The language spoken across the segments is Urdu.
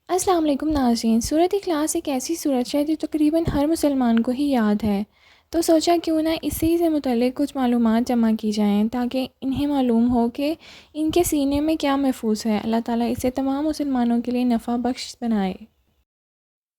السلام علیکم ناظرین، سورۃ اخلاص ایک ایسی سورت ہے جو تقریباً ہر مسلمان کو ہی یاد ہے، تو سوچا کیوں نہ اسی سے متعلق کچھ معلومات جمع کی جائیں تاکہ انہیں معلوم ہو کہ ان کے سینے میں کیا محفوظ ہے۔ اللہ تعالیٰ اسے تمام مسلمانوں کے لیے نفع بخش بنائے۔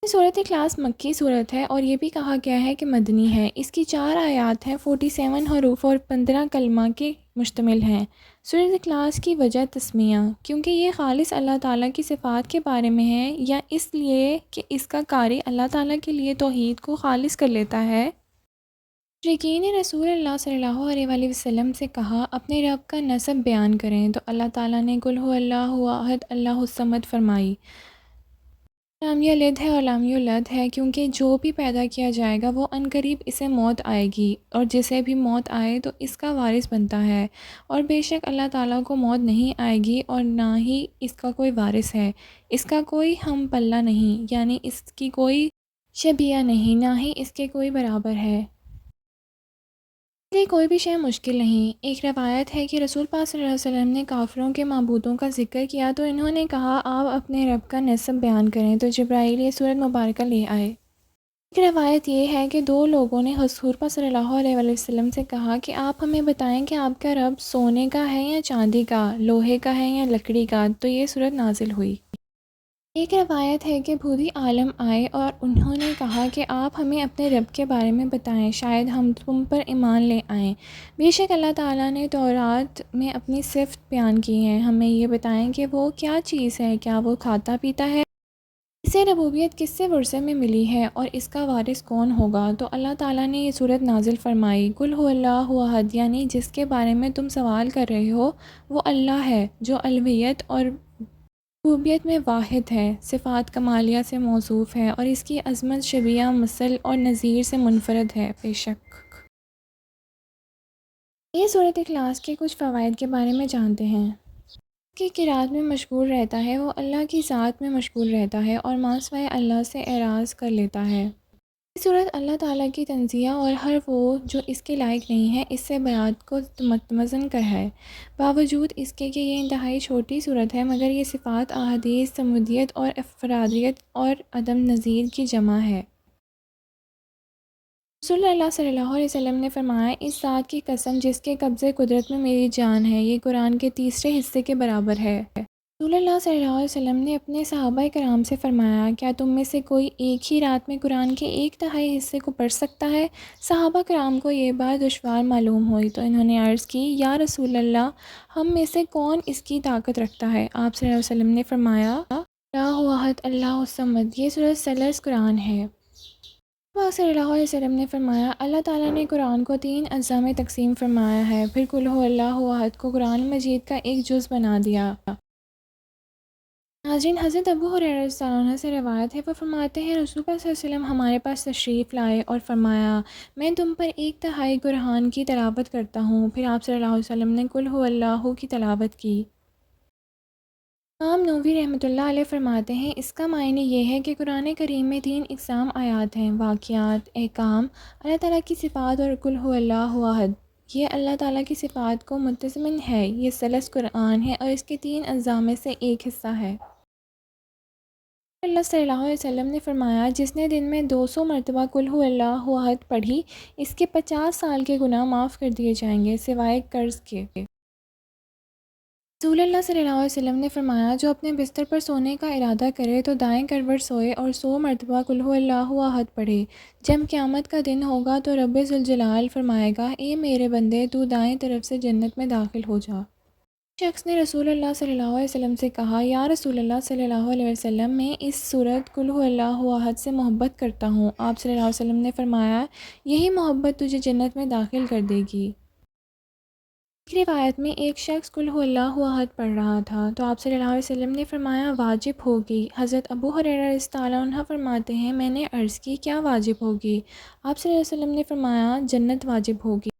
سورۃ اخلاص مکی صورت ہے اور یہ بھی کہا گیا ہے کہ مدنی ہے۔ اس کی 4 آیات ہیں، 47 حروف اور 15 کلمہ کے مشتمل ہیں۔ سورۃ اخلاص کی وجہ تسمیہ، کیونکہ یہ خالص اللہ تعالیٰ کی صفات کے بارے میں ہے، یا اس لیے کہ اس کا قاری اللہ تعالیٰ کے لیے توحید کو خالص کر لیتا ہے۔ مشرکین نے رسول اللہ صلی اللہ علیہ وآلہ وسلم سے کہا اپنے رب کا نسب بیان کریں، تو اللہ تعالیٰ نے قل هو اللہ احد اللہ الصمد فرمائی۔ لام یلد ہے اور لام یولد ہے، کیونکہ جو بھی پیدا کیا جائے گا وہ عنقریب اسے موت آئے گی، اور جسے بھی موت آئے تو اس کا وارث بنتا ہے، اور بے شک اللہ تعالیٰ کو موت نہیں آئے گی اور نہ ہی اس کا کوئی وارث ہے، اس کا کوئی ہم پلہ نہیں، یعنی اس کی کوئی شبیہ نہیں، نہ ہی اس کے کوئی برابر ہے۔ اس لیے کوئی بھی شے مشکل نہیں۔ ایک روایت ہے کہ رسول پاک صلی اللہ علیہ وسلم نے کافروں کے معبودوں کا ذکر کیا تو انہوں نے کہا آپ اپنے رب کا نسب بیان کریں، تو جبرائیل یہ سورت مبارکہ لے آئے۔ ایک روایت یہ ہے کہ 2 لوگوں نے حضور پاک صلی اللہ علیہ وآلہ وسلم سے کہا کہ آپ ہمیں بتائیں کہ آپ کا رب سونے کا ہے یا چاندی کا، لوہے کا ہے یا لکڑی کا، تو یہ سورت نازل ہوئی۔ ایک روایت ہے کہ بودھی عالم آئے اور انہوں نے کہا کہ آپ ہمیں اپنے رب کے بارے میں بتائیں، شاید ہم تم پر ایمان لے آئیں۔ بے شک اللہ تعالیٰ نے تورات میں اپنی صفت بیان کی ہے، ہمیں یہ بتائیں کہ وہ کیا چیز ہے، کیا وہ کھاتا پیتا ہے، اسے ربوبیت کس سے ورثے میں ملی ہے، اور اس کا وارث کون ہوگا۔ تو اللہ تعالیٰ نے یہ صورت نازل فرمائی، قل هو اللہ احد، یعنی جس کے بارے میں تم سوال کر رہے ہو وہ اللہ ہے جو الوہیت اور ربوبیت میں واحد ہے، صفات کمالیہ سے موصوف ہے، اور اس کی عظمت شبیہ مثل اور نظیر سے منفرد ہے۔ بے شک یہ صورت اخلاص کے کچھ فوائد کے بارے میں جانتے ہیں۔ کی قرات میں مشغول رہتا ہے، وہ اللہ کی ذات میں مشغول رہتا ہے اور ماسوائے اللہ سے اعراض کر لیتا ہے۔ یہ صورت اللہ تعالیٰ کی تنزیہ اور ہر وہ جو اس کے لائق نہیں ہے اس سے بیات کو متمزن کر ہے۔ باوجود اس کے کہ یہ انتہائی چھوٹی صورت ہے، مگر یہ صفات احادیث صمدیت اور افرادیت اور عدم نظیر کی جمع ہے۔ رسول اللہ صلی اللہ علیہ وسلم نے فرمایا اس ذات کی قسم جس کے قبضے قدرت میں میری جان ہے، یہ قرآن کے تیسرے حصے کے برابر ہے۔ رسول اللہ صلی اللہ علیہ وسلم نے اپنے صحابہ کرام سے فرمایا کیا تم میں سے کوئی ایک ہی رات میں قرآن کے 1/3 حصے کو پڑھ سکتا ہے؟ صحابہ کرام کو یہ بات دشوار معلوم ہوئی تو انہوں نے عرض کی یا رسول اللہ، ہم میں سے کون اس کی طاقت رکھتا ہے؟ آپ صلی اللہ علیہ وسلم نے فرمایا اللہ احد اللہ الصمد، یہ سورۃ ثلث قرآن ہے۔ آپ صلی اللہ علیہ وسلم نے فرمایا اللہ تعالیٰ نے قرآن کو 3 اجزاء میں تقسیم فرمایا ہے، پھر قل هو اللہ احد کو قرآن مجید کا ایک جز بنا دیا۔ ناظرین، حضرت ابو ہریرہ رضی اللہ عنہ سے روایت ہے، وہ فرماتے ہیں رسول اللہ صلی اللہ علیہ وسلم ہمارے پاس تشریف لائے اور فرمایا میں تم پر 1/3 قرآن کی تلاوت کرتا ہوں، پھر آپ صلی اللہ علیہ وسلم نے قل هو اللہ کی تلاوت کی۔ امام نووی رحمۃ اللہ علیہ فرماتے ہیں اس کا معنی یہ ہے کہ قرآن کریم میں 3 اقسام آیات ہیں، واقعات، احکام، اللہ تعالیٰ کی صفات، اور قل هو اللہ احد یہ اللہ تعالیٰ کی صفات کو متضمن ہے۔ یہ ثلث قرآن ہے اور اس کے 3 اجزاء میں سے ایک حصہ ہے۔ اللہ صلی اللہ علیہ وسلم نے فرمایا جس نے دن میں 200 مرتبہ قل هو اللہ احد پڑھی، اس کے 50 سال کے گناہ معاف کر دیے جائیں گے سوائے قرض کے۔ رسول اللہ صلی اللہ علیہ وسلم نے فرمایا جو اپنے بستر پر سونے کا ارادہ کرے تو دائیں کروٹ سوئے اور 100 مرتبہ قل هو اللہ احد پڑھے۔ جب قیامت کا دن ہوگا تو رب ذوالجلال فرمائے گا اے میرے بندے تو دائیں طرف سے جنت میں داخل ہو جا۔ شخص نے رسول اللہ صلی اللہ علیہ وسلم سے کہا یا رسول اللہ صلی اللہ علیہ وسلم، میں اس صورت قل هو اللہ احد سے محبت کرتا ہوں۔ آپ صلی اللہ علیہ وسلم نے فرمایا یہی محبت تجھے جنت میں داخل کر دے گی۔ ایک روایت میں ایک شخص قل هو اللہ احد پڑھ رہا تھا تو آپ صلی اللہ علیہ وسلم نے فرمایا واجب ہوگی۔ حضرت ابو ہریرہ رضی اللہ عنہ فرماتے ہیں میں نے عرض کی کیا واجب ہوگی؟ آپ صلی اللہ علیہ وسلم نے فرمایا جنت واجب ہوگی۔